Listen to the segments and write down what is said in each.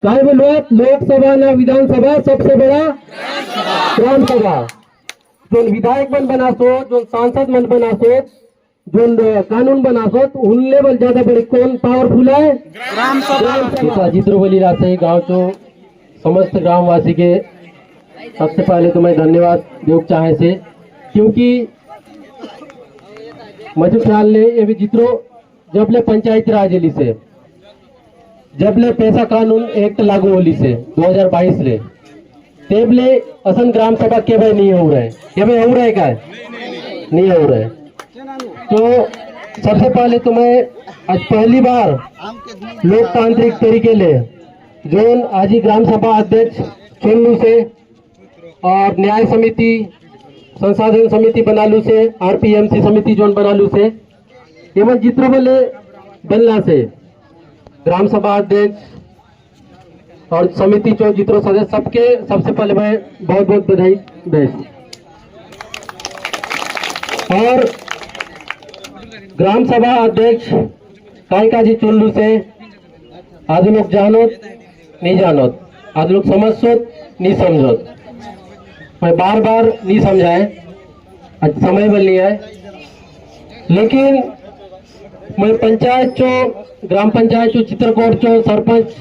काय बोलवत लोकसभा ना विधानसभा सबसे बड़ा ग्राम सभा। जो विधायक मन बनासो, जो सांसद मन बनासो, जो कानून बनासो, उन लेवल ज्यादा बड़े कौन पावरफुल है? ग्राम सभा। चित्रबली रासे गांव चो समस्त ग्रामवासी के सबसे पहले तो मैं धन्यवाद देव चाहे से, क्योंकि मुझे ख्याल ले ये भी जित्रो जबले पंचायती राज एली से, जबले पैसा कानून एक्ट लागू होली से 2022 ले, तेबले असन ग्राम सभा के भाई नहीं हो रहे, के भाई हो रहे का नहीं हो रहे। तो सबसे पहले तो मैं आज पहली बार लोकतांत्रिक तरीके ले जोन आज ही ग्राम सभा अध्यक्ष चुनलू से और न्याय समिति संसाधन समिति बनालू से, आरपीएमसी समिति जोन बनालू से एवं जितने बले बनला से ग्राम सभा अध्यक्ष और समिति जो जितने सदस्य सबके सबसे पहले मैं बहुत बहुत बधाई देश। और ग्राम सभा अध्यक्ष काय काजी चुनलू से आज लोग जानोत नहीं जानोत, आज लोग समझोत नहीं समझोत, मैं बार बार नहीं समझाए, आज समय बल नहीं है। लेकिन मैं पंचायत चो ग्राम पंचायत चो चित्रकोट चो सरपंच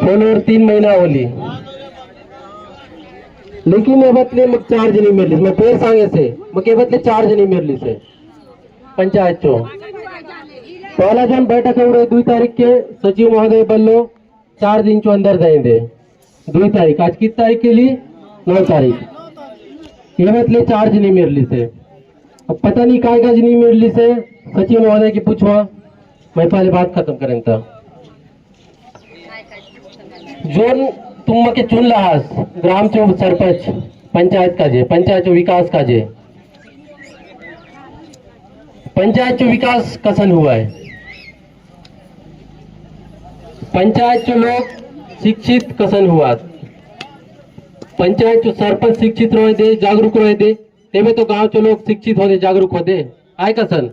होने 3 महीना होली, लेकिन ये बतले मग चार्ज नहीं मिली, मैं पेड़ सांगे से मग ये बतले चार्ज नहीं मिली से पंचायत चो पहला जन बैठक हो रही 2 तारीख के सचिव महोदय बल्लो 4 दिन चो अंदर देंगे 2 तारीख, आज किस तारीख के लिए 9 तारीख, ये बतले चार्ज नहीं मिली से। अब पता नहीं काय काज नहीं मिली से, सचिव महोदय की पूछवा, मैं पहले बात खत्म करें था। जोन तुम के चुन लहास ग्राम चो सरपंच पंचायत का जे, पंचायत चो विकास का जे, पंचायत चो विकास कसन हुआ है, पंचायत चो लोग शिक्षित कसन हुआ, पंचायत चो सरपंच शिक्षित रहे दे, जागरूक रहे दे, तेवे तो गांव चो लोग शिक्षित हो दे, जागरूक हो दे, आय कसन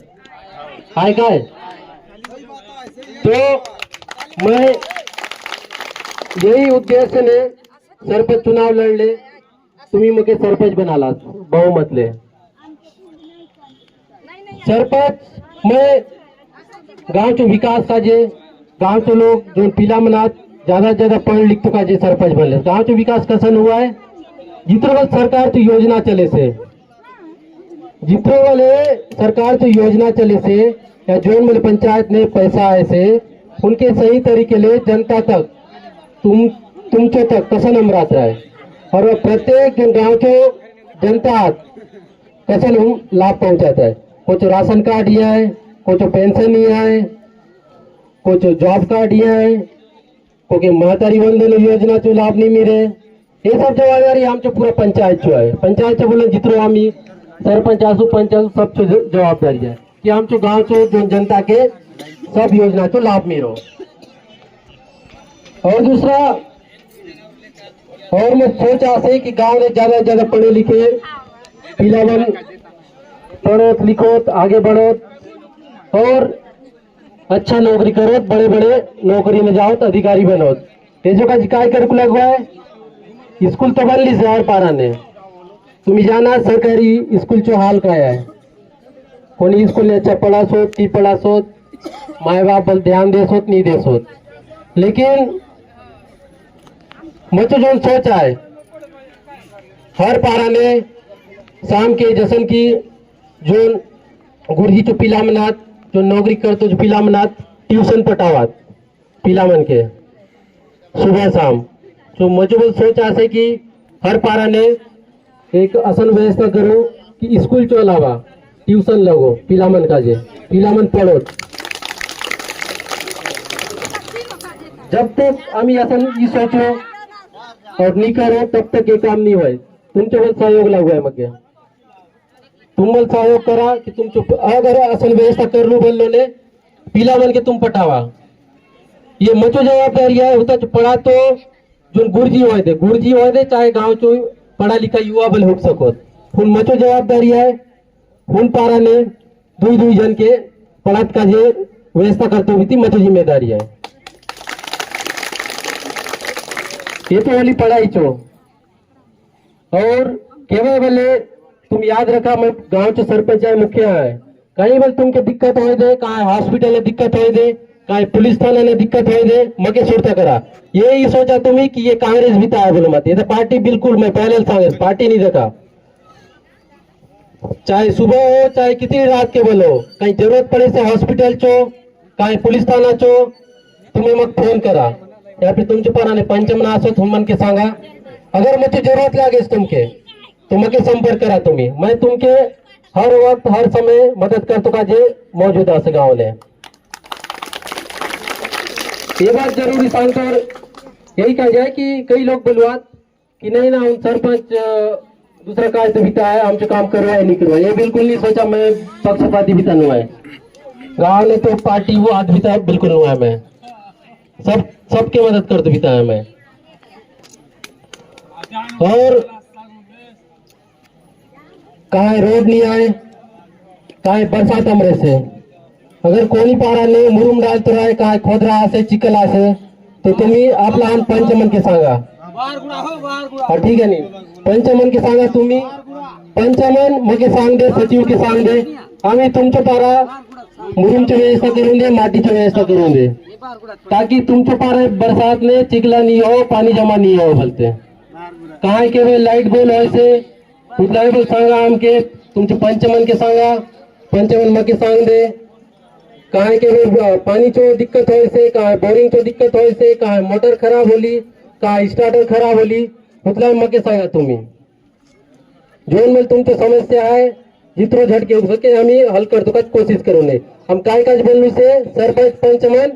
आय काय। तो मैं यही उद्देश्य ने सरपंच चुनाव लड़ले, तुम्ही मुके सरपंच बनाला बहुमत ले सरपंच। मैं गांव चो विकास का जे, गांव चो लोग जो पीला मनात ज्यादा से ज्यादा पढ़ लिख तो का जे सरपंच बनले, गांव चो विकास कसन हुआ है, जितने वाले सरकार तो योजना चले से, जितने वाले सरकार तो योजना चले से या जो मेरे पंचायत ने पैसा आए से उनके सही तरीके ले जनता तक तुमचे तक कसन अमरात रहे, और प्रत्येक गांव के जनता कसन हम लाभ पहुंचाता है। कुछ राशन कार्ड दिया है, कुछ पेंशन दिया है, कुछ जॉब कार्ड दिया है, क्योंकि महतारी वंदन योजना चो लाभ नहीं मिले, ये सब जवाबदारी आमचो पूरा पंचायत चो है। पंचायत बोले जितरो आम्ही सरपंच आसू पंच आसू सब जवाबदारी है कि आमचो गांव चो जो जनता के सब योजना चो लाभ मिलो। और दूसरा और मैं सोच आसे कि गांव में ज्यादा से ज्यादा पढ़े लिखे पिलावन पढ़ोत लिखोत आगे बढ़ोत और अच्छा नौकरी करो, बड़े बड़े नौकरी में जाओ, अधिकारी बनो। तेजो का काय कर लगवा है, स्कूल तो बन ली शहर पारा ने, तुम्हें जाना सरकारी स्कूल चो हाल का है, कोनी स्कूल ने अच्छा पढ़ा सोत की पढ़ा सोत, माए बाप बल ध्यान दे सोत नहीं दे सोत। लेकिन मुझे जो सोचा है हर पारा ने शाम के जसन की जो गुरजी चो पिला मनात जो नौकरी करते जो पिला मनात ट्यूशन पटावात पिला मन के सुबह शाम, तो मुझे वो सोचा है कि हर पारा ने एक असन व्यवस्था करो कि स्कूल चो अलावा ट्यूशन लगो पिला मन का जे, पिला मन पढ़ो। जब तक हम असन ये सोचो और नहीं करो तब तक ये काम नहीं हुए। तुमचे बल सहयोग लगवा है मगे, तुम बल सहयोग करा कि तुम चुप अगर असल व्यवस्था कर लो बोल लो ने पीला मन के तुम पटावा, ये मचो जवाबदारी है होता पढ़ा तो जो गुरजी हो दे चाहे गांव चो पढ़ा लिखा युवा बल हो सको, उन मचो जवाबदारी है उन पारा ने 2 जन के पढ़ात का जे व्यवस्था करते हुई थी मचो जिम्मेदारी है। ये तो वाली पढ़ाई चो और केवल बोले तुम याद रखा मैं गांव चो सरपंच है मुखिया है कहीं बोले तुमके दिक्कत हो दे कहा हॉस्पिटल में दिक्कत हो दे कहा पुलिस थाना ने दिक्कत हो दे मके सुरता करा ये ही सोचा तुम्हें कि ये कांग्रेस भी था बोले मत ये तो पार्टी बिल्कुल मैं पहले कांग्रेस पार्टी नहीं देखा चाहे सुबह हो चाहे कितनी रात के बोलो कहीं जरूरत पड़े से हॉस्पिटल चो कहीं पुलिस थाना चो तुम्हें मग फोन करा या फिर तुमचे पराने पंचमना असो तुम मन के सांगा अगर मुझे जरूरत लागे तुमके तो मके संपर्क करा तुम्ही मैं तुमके हर वक्त हर समय मदद करतो का जे मौजूद असे गाँव ने ये बात जरूरी सांगतो और यही कहा जाए कि कई लोग बोलवात कि नहीं ना हम सरपंच दूसरा कार्य तो बीता है हमसे काम करवाए नहीं करवाए ये बिल्कुल नहीं सोचा मैं पक्षपाती बीता नहीं है गाँव ने तो पार्टी वो आज बीता बिल्कुल नहीं है मैं सबके मदद करते बीता है मैं और कहा रोड नहीं आए कहा बरसात हमरे से अगर कोणी पारा ने मुरुम डालतो राय कहा खोदरा असे चिखल असे तो तुम्ही आपला हान पंचमन के सांगा ठीक है नहीं पंचमन के सांगा तुम्ही पंचमन मगे सांग दे सचिव के सांग दे आम्ही तुमच्या पारा मुरुमची व्यवस्था करून दे मातीची व्यवस्था करून दे ताकि तुमच्या पारा बरसात में चिखला नहीं हो पानी जमा नहीं हो बोलते कहा के वे लाइट बिल ऐसे कुठलाही बोल सांगा आमके तुमचे पंचमन के सांगा पंचमन मके सांग दे कहा के वे पानी चो दिक्कत हो से कहा बोरिंग चो दिक्कत हो से कहा मोटर खराब होली कहा स्टार्टर खराब होली कुठलाही मके सांगा तुम्ही जोन में तुमची समस्या है जितरो झटके हो सके आम्ही हल करतो का कोशिश करू नये हम काय काज बोलू से सरपंच पंचमन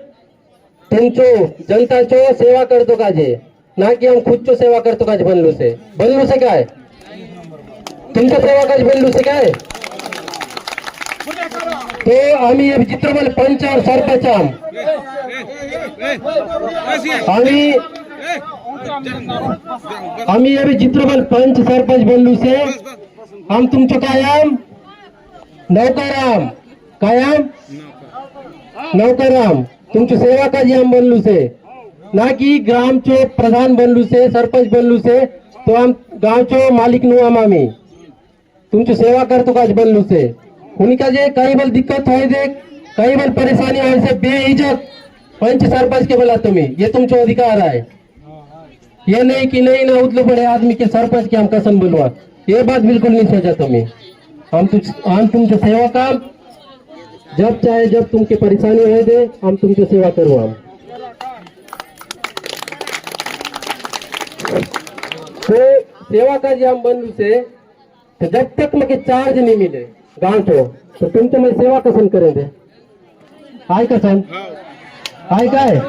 तुमचो जनता चो सेवा करतो काजे ना कि हम खुद चो सेवा करतो काज बनलू से काय तुमचं सेवा काज बनलू से काय तो आम्ही चित्रबल पंच और सरपंच आम्ही अभी चित्रबल पंच सरपंच बनलू से हम तुमचो कायम नौकराम तुमची सेवा का जी हम बनलू से ना कि ग्राम चो प्रधान बनलू से सरपंच बनलू से तो हम गांव चो मालिक नु आम्ही तुमची सेवा करतो काज बनलू से उनका जे कई बल दिक्कत हो दे कई बल परेशानी हो से बेइज्जत पंच सरपंच के बोला तुम्हें ये तुमचो अधिकार है ये नहीं कि नहीं ना उतले बड़े आदमी के सरपंच के हम कसन बोलवा ये बात बिल्कुल नहीं सोचा तुम्हें हम तुमचे सेवा काम जब चाहे जब तुमके परेशानी हो दे हम तुमसे सेवा करूँ हम तो सेवा का जी हम बनलू से तो जब तक मुझे चार्ज नहीं मिले गांव तो तुम तो मैं सेवा कसन करेंगे आय कसन आय काय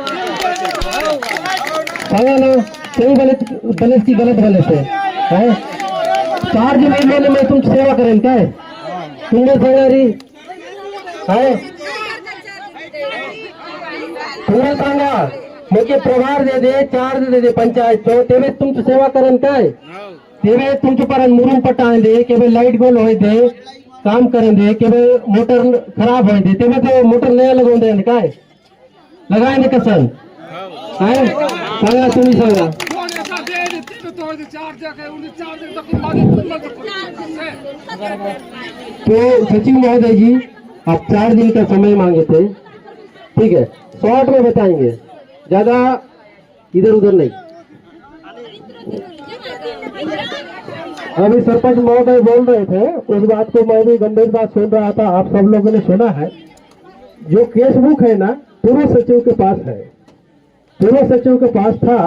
सांगा ना सही गलत की गलत से है चार्ज नहीं मिले मैं तुम सेवा करें काय तुमने सांगा री है तुम्हें सांगा मुझे प्रभार दे दे चार्ज दे दे पंचायत तो तेवे तुमची सेवा करें काय तेवे तुमचे पर मुरुम पटाए दे के लाइट गोल हो दे काम करें दे के मोटर खराब हो दे तेवे तो मोटर नया लगो दे काय लगाए ने कसन है सांगा तुम्ही सांगा तो सचिव महोदय जी आप 4 दिन का समय मांगे थे ठीक है शॉर्ट में बताएंगे ज्यादा इधर उधर नहीं अभी सरपंच महोदय बोल रहे थे उस बात को मैं भी गंभीर बात सुन रहा था आप सब लोगों ने सुना है जो केस बुक है ना पूर्व सचिव के पास है पूर्व सचिव के पास था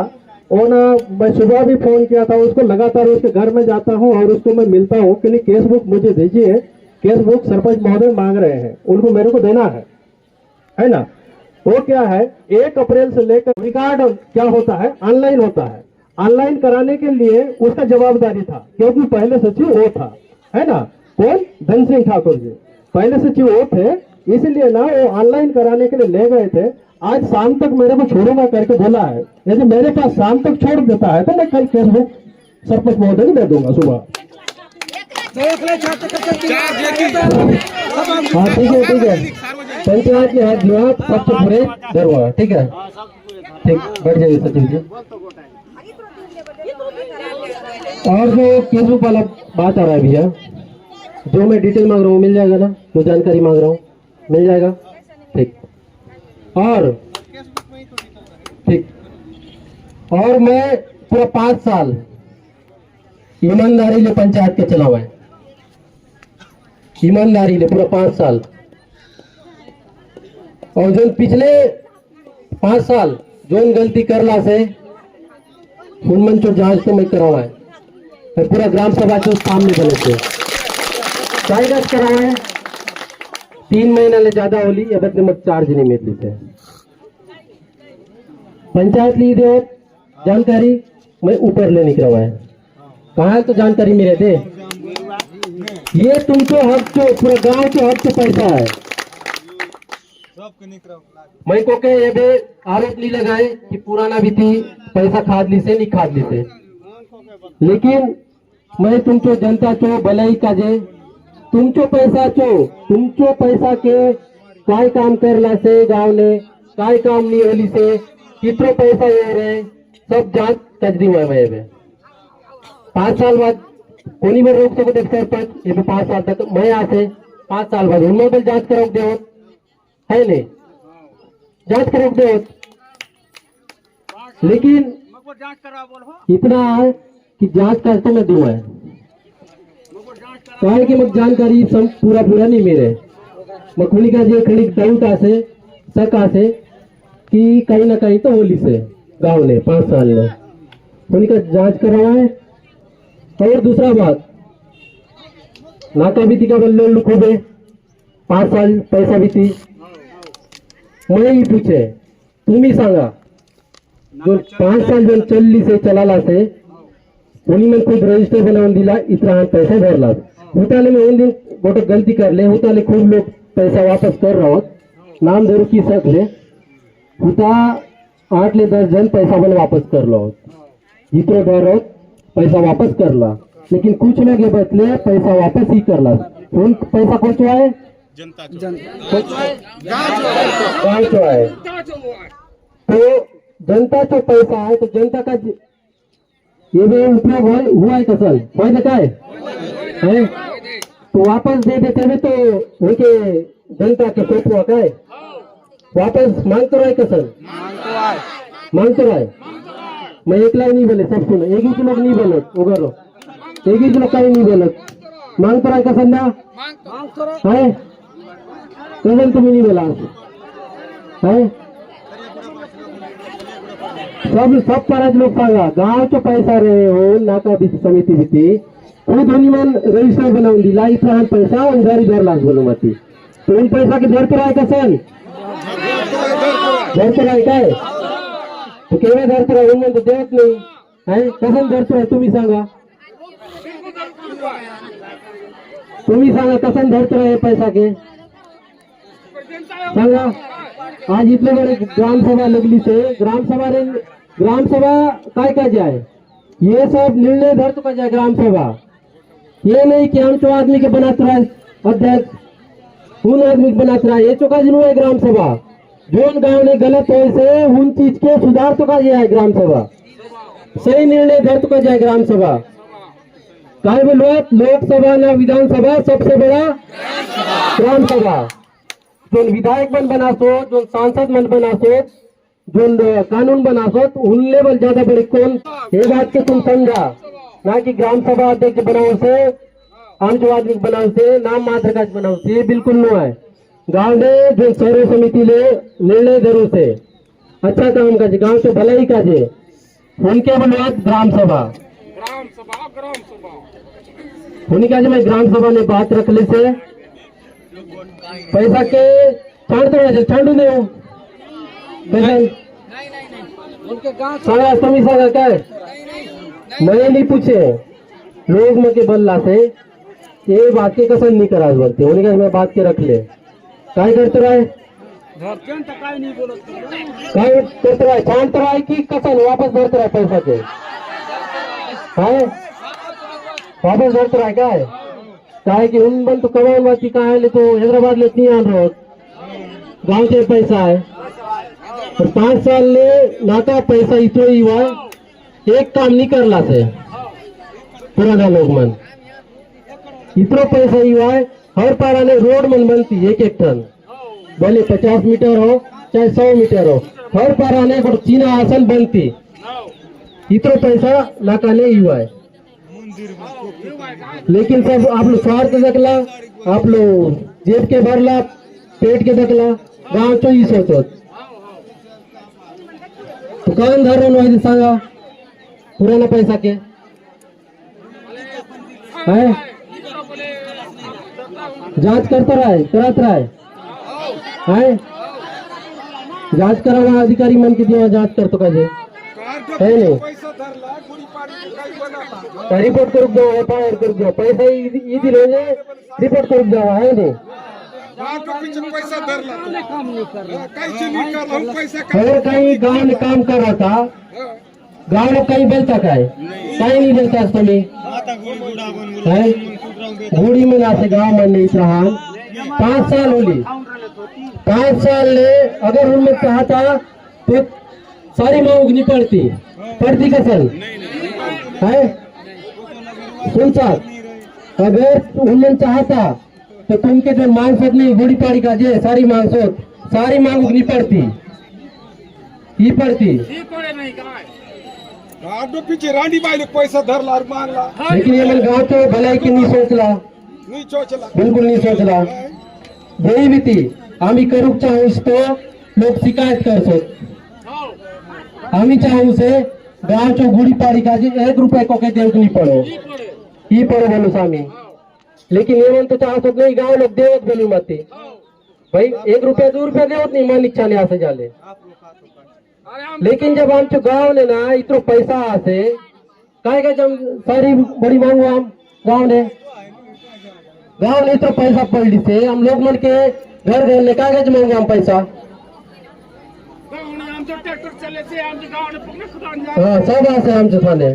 और ना मैं सुबह भी फोन किया था उसको लगातार उसके घर में जाता हूँ और उसको मैं मिलता हूँ कि नहीं केस बुक मुझे दीजिए केस बुक सरपंच महोदय मांग रहे हैं उनको मेरे को देना है ना वो क्या है 1 अप्रैल से लेकर रिकॉर्ड क्या होता है ऑनलाइन होता है ऑनलाइन कराने के लिए उसका जवाबदारी था क्योंकि पहले सचिव वो था है ना कौन धन सिंह ठाकुर जी पहले सचिव वो थे इसलिए ना वो ऑनलाइन कराने के लिए ले गए थे आज शाम तक मेरे को छोड़ूंगा करके बोला है यदि मेरे पास शाम तक छोड़ देता है तो मैं कल केस बुक सरपंच महोदय को दे दूंगा सुबह हाँ ठीक है पंचायत के हाथ जो सबसे बुरे दरवा ठीक है ठीक बैठ जाइए सचिव जी और जो फेसबुक वाला बात आ रहा है भैया, जो मैं डिटेल मांग रहा हूँ मिल जाएगा ना, जो जानकारी मांग रहा हूँ मिल जाएगा, ठीक। और ठीक, और मैं पूरा 5 साल ईमानदारी ले पंचायत के चला हुआ है, ईमानदारी ले पूरा 5 साल। और जो पिछले 5 साल जो गलती करला से हुनमन चो जांच तो मैं करावा है, मैं पूरा ग्राम सभा चो सामने बने थे काय जांच करावा है। 3 महीना ले ज्यादा होली अब तक मत चार्ज नहीं मिलती थे पंचायत ली दे जानकारी मैं ऊपर ले निकलवा है। कहा तो जानकारी मेरे दे, ये तुमको हक चो पूरा गांव के हक चो पैसा है। मैं को के ये बे आरोप नहीं लगाए कि पुराना भी थी पैसा खाद ली से नहीं खाद ली से, लेकिन मैं तुमको जनता चो भलाई का जे तुमचो पैसा के काय काम करला से गांव ने काय काम नहीं होली से कितने पैसा ये रहे सब जांच कजरी हुआ है। 5 साल बाद कोनी भी रोक सको देख सरपंच ये 5 साल तक मैं यहाँ से 5 साल बाद उनमें भी जांच करो दे है नहीं जांच करो दे, लेकिन इतना है कि जांच करते मैं दूं है कहा कि मग जानकारी सब पूरा नहीं मेरे मग खुली का जो खड़ी डाउट आसे शक आसे कि कहीं ना कहीं तो होली से गांव ने 5 साल ने खुली का जांच करवा है। और दूसरा बात नाका भी थी का बल्ले लुखोबे 5 साल पैसा भी थी मैं ही पूछे तुम ही सांगा जो 5 साल जो चलली से चलाला से उन्हीं में खुद रजिस्टर बनाऊन दिला इतना पैसा भरला उताले में उन दिन गोटे गलती कर ले उताले खूब लोग पैसा वापस कर रहा नाम धरू की सक ले उता 8 ले 10 जन पैसा बन वापस कर लो जितने डर रहो पैसा वापस कर ला, लेकिन कुछ लगे बचले पैसा वापस ही कर ला। कौन पैसा कौन चुआए जनता चुआए तो जनता जो पैसा है तो जनता का ये भी उपयोग हुआ है कसल वही देखा है तो वापस दे देते हुए तो उनके जनता के सोच हुआ है वापस मांग तो रहा है कसल मांग तो रहा है। मैं एकला ही नहीं बोले सब सुनो एक ही लोग नहीं बोले उगर एक ही लोग कहीं नहीं बोले मांग तो रहा है कसल ना है कजन तुम्हें नहीं बोला है सब पाराज लोग सांगा गांव चो पैसा रहे हो नाका भी समिति भी थी खुद उन्हीं मन रजिस्टर बनाऊन दिला इतना पैसा और घर इधर लाख बोलो मती तो उन पैसा के धर तो रहा कसन धर तो रहा है तो केवे धर तो रहा उन तो देवत नहीं है कसन धर तो रहा तुम ही सांगा कसन धर तो रहा पैसा के सांगा। आज इतने बड़े ग्राम सभा लगली से ग्राम सभा काय का जाए ये सब निर्णय धर तो का जाए ग्राम सभा ये नहीं कि हम 2 आदमी के बनाते रहे अध्यक्ष उन आदमी के बनाते रहे ये चौका जिन है ग्राम सभा जो गांव ने गलत हो से उन चीज के सुधार तो का जाए ग्राम सभा सही निर्णय धर तो का जाए ग्राम सभा काय बोलो लोकसभा ना विधानसभा सबसे बड़ा ग्राम सभा जो विधायक मन बना सो जो सांसद मन बना सो जो कानून बना सो उन लेवल ज्यादा बड़े कौन ये बात के तुम समझा ना कि ग्राम सभा अध्यक्ष बनाओ से आम जो आदमी बनाओ से नाम मात्र का बनाओ से ये बिल्कुल नो है। गांव ने जो सर्व समिति ले निर्णय जरूर से अच्छा काम का गांव से भलाई का जे उनके बोले ग्राम सभा उन्हीं का मैं ग्राम सभा में बात रख ले से पैसा के छांडू दे पैसा क्या मैं नहीं पूछे लोग में के बल्ला से ये बात के कसन नहीं करा बोलते उन्हीं का मैं बात के रख ले काय करते रहे काय करते रहे छांडते रहे कि कसन वापस भरते रहे पैसा के है वापस भरते रहे क्या है काय कि उन बन तो कमान बाती कहा है तो हैदराबाद ले इतनी आन रहो गांव से पैसा है और 5 साल ले नाका पैसा इतो ही हुआ एक काम नहीं करला से पुराना लोग मन इतरो पैसा युवा है हर पाराने रोड मन बनती एक एक टन भले 50 मीटर हो चाहे 100 मीटर हो हर पाराने चीना आसन बनती इतरो पैसा नाकाने युवा है। लेकिन सब आप लोग स्वार्थ देखला आप लोग जेब के भरला पेट के देखला गांव तो ही सोचो दुकानदार वाहिनी सांगा पुराना पैसा के है जांच करता रहा करत रहा है जांच करावा अधिकारी मन के दिया जांच करतो का जे है नहीं रिपोर्ट करुक दो एफआईआर करुक दो पैसा ई दिले रिपोर्ट करुक दो है नहीं और कहीं गांव में काम कर रहा था गांव में कहीं बेलता का है कहीं नहीं बेलता तुम्हें बूढ़ी मना से गांव में नहीं रहा 5 साल होली 5 साल ले अगर उनमें चाहता तो सारी मांग नहीं पड़ती कसल है सुन साहब अगर उनमें चाहता तो तुमके जो मांग सक नहीं गुड़ी पाड़ी का जे सारी मांग नहीं पड़ती ही पड़ती पीछे रांडी बाई पैसा धरला मांगला लेकिन ये मन गाँव तो भलाई की नहीं सोचला बिल्कुल नहीं सोचला यही भी थी आम्ही करूक चाहूँ तो लोग शिकायत कर सो आम्ही चाहूँ से गाँव चो गुड़ी पाड़ी का जे 1 रुपए को के देव नहीं पड़ो ही पड़ो बोलो स्वामी लेकिन ये मन तो चाहत नहीं गाँव लोग देवत बोलू मत भाई 1 रुपया 2 रुपया देवत नहीं मानिक छाने आसे जाले लेकिन जब हम तो गाँव ने ना इतना पैसा आसे काय का जब सारी बड़ी मांगो हम गाँव ने इतना पैसा पड़ी से हम लोग मन के घर ने काय का मांगो हम पैसा हाँ सब आसे हम थाने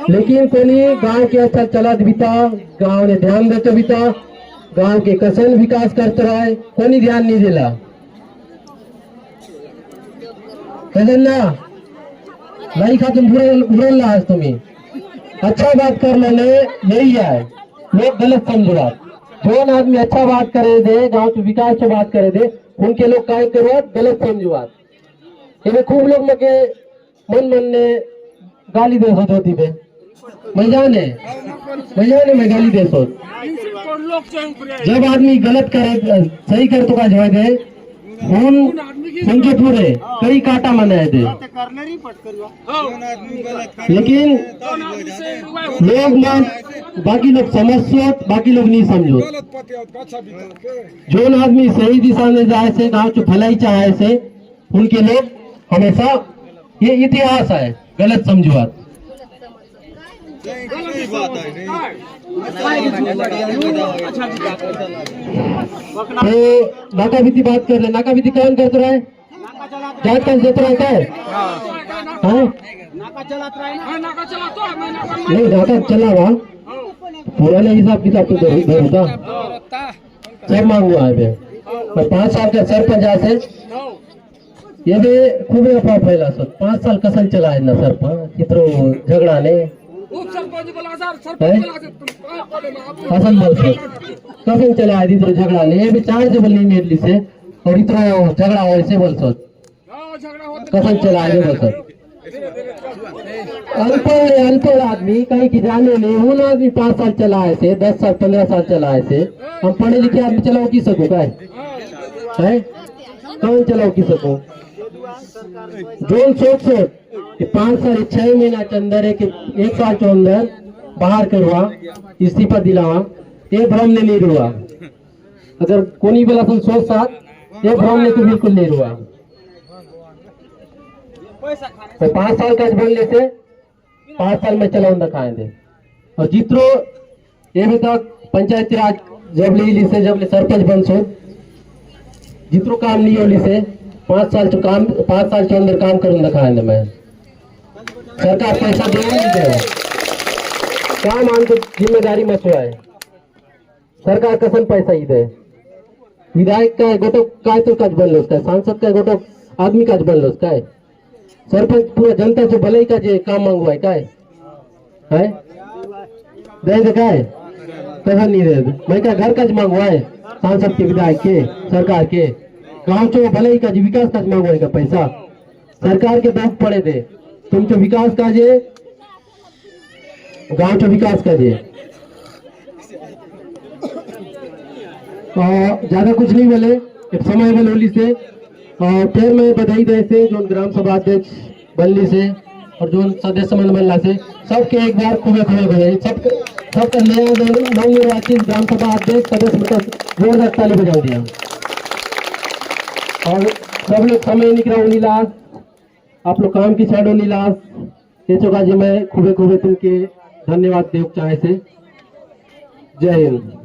लेकिन कोनी गांव के अच्छा चला बीता गांव ने ध्यान देते बीता गांव के कसन विकास करते रहा है कोनी ध्यान नहीं दिला ना लाई खातून बुरल आज तुम्हें अच्छा बात कर लेने यही है लोग गलत समझो जो आदमी अच्छा बात करे दे गांव के विकास से बात करे दे उनके लोग काय करो गलत समझो ये खूब लोग मके मन ने गाली दे सो होती पे मैं जाने मैं गाली दे सो जब आदमी गलत करे सही कर तो का जो है खून समझे पूरे कई काटा मनाए दे लेकिन लोग मान बाकी लोग समझो बाकी लोग नहीं समझो जो आदमी सही दिशा में जाए से गाँव चो भलाई चाहे से उनके लोग हमेशा ये इतिहास है गलत समझुआत तो नाका बीती बात कर रहे नाका बीती कौन करते रहे जांच का देते रहे क्या है नहीं नाका चला वहाँ पुराने हिसाब किताब तो होता सब मांगुआ है 5 साल का सरपंच से ये भी खूब अफवाह फैला सो 5 साल कसन चला है ना सरपंच कितरो झगड़ा ने कसन बोल सो कसन चला है इतरो झगड़ा ने ये भी चार्ज बोल नहीं मिलली से और इतरो झगड़ा हो से बोल सो कसन चला है बोल सो अनपढ़ आदमी कहीं की जाने नहीं उन आदमी 5 साल चला है से 10 साल 15 साल चला है से हम पढ़े लिखे आदमी चलाओ की सको क्या है कौन चलाओ की सको जो सोच कि 5 साल 6 महीना के अंदर है कि 1 साल के अंदर बाहर करवा इस्तीफा दिलावा ये भ्रम ने नहीं रुआ अगर कोनी बेला तुम सोच साथ ये भ्रम ने तो बिल्कुल नहीं रुआ तो 5 साल का बनने से 5 साल में चलाऊं दिखाएंगे और जितरो ये भी तक पंचायती राज जब ली से जब ले सरपंच बन सो जितरो काम नहीं होली से 5 साल के अंदर काम करूँ दिखाएंगे मैं सरकार पैसा दे नहीं देगा काम आम तो जिम्मेदारी में है सरकार कसन पैसा ही दे विधायक का गोटो काय तो काज बन लो सांसद का गोटो आदमी काज बन लो सरपंच पूरा जनता से भले का जे काम मंगवाए का है दे दे काय कैसा नहीं दे मैं क्या घर का मांगवा है सांसद के विधायक के सरकार के गांव चो भले का विकास का मांगवाए का पैसा सरकार के दाग पड़े थे तुम चो विकास काजे गांव चो विकास काजे ज्यादा कुछ नहीं बोले एक समय बल होली से और फिर मैं बधाई दे से जो ग्राम सभा अध्यक्ष बनली से और जो सदस्य मन बनला से सबके एक बार खूबे खूबे बधाई सबका नया नवनिर्वाचित ग्राम सभा अध्यक्ष सदस्य मतलब जोरदार ताली बजा दिया और सब लोग समय निकला नीलास आप लोग काम की छाड़ो नीलास ये चौका जी मैं खूबे खूबे तुमके धन्यवाद देव चाहे से जय हिंद।